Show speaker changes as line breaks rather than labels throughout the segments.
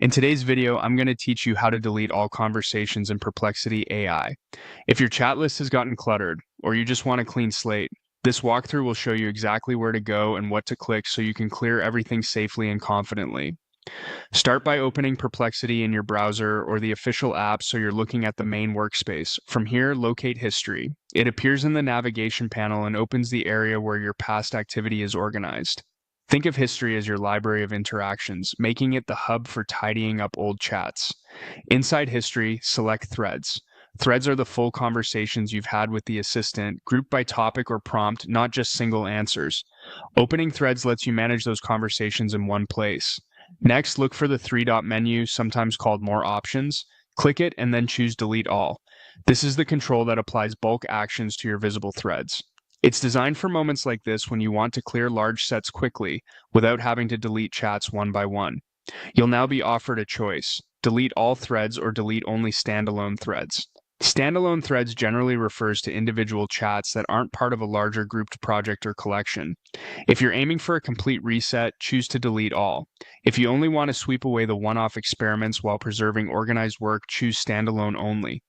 In today's video, I'm going to teach you how to delete all conversations in Perplexity AI. If your chat list has gotten cluttered, or you just want a clean slate, this walkthrough will show you exactly where to go and what to click so you can clear everything safely and confidently. Start by opening Perplexity in your browser or the official app so you're looking at the main workspace. From here, locate History. It appears in the navigation panel and opens the area where your past activity is organized. Think of History as your library of interactions, making it the hub for tidying up old chats. Inside History, select Threads. Threads are the full conversations you've had with the assistant, grouped by topic or prompt, not just single answers. Opening Threads lets you manage those conversations in one place. Next, look for the three-dot menu, sometimes called More Options. Click it and then choose Delete All. This is the control that applies bulk actions to your visible threads. It's designed for moments like this when you want to clear large sets quickly without having to delete chats one by one. You'll now be offered a choice: delete all threads or delete only standalone threads. Standalone threads generally refers to individual chats that aren't part of a larger grouped project or collection. If you're aiming for a complete reset, choose to delete all. If you only want to sweep away the one-off experiments while preserving organized work, choose standalone only.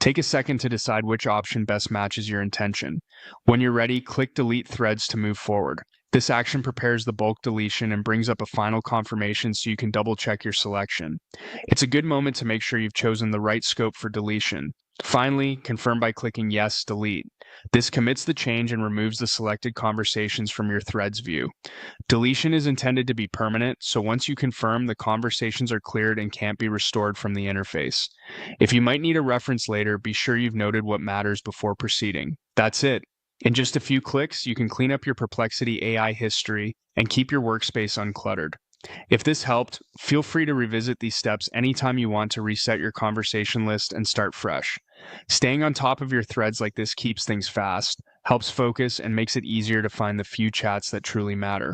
Take a second to decide which option best matches your intention. When you're ready, click Delete Threads to move forward. This action prepares the bulk deletion and brings up a final confirmation so you can double-check your selection. It's a good moment to make sure you've chosen the right scope for deletion. Finally, confirm by clicking Yes, Delete. This commits the change and removes the selected conversations from your threads view. Deletion is intended to be permanent, so once you confirm, the conversations are cleared and can't be restored from the interface. If you might need a reference later, be sure you've noted what matters before proceeding. That's it. In just a few clicks, you can clean up your Perplexity AI history and keep your workspace uncluttered. If this helped, feel free to revisit these steps anytime you want to reset your conversation list and start fresh. Staying on top of your threads like this keeps things fast, helps focus, and makes it easier to find the few chats that truly matter.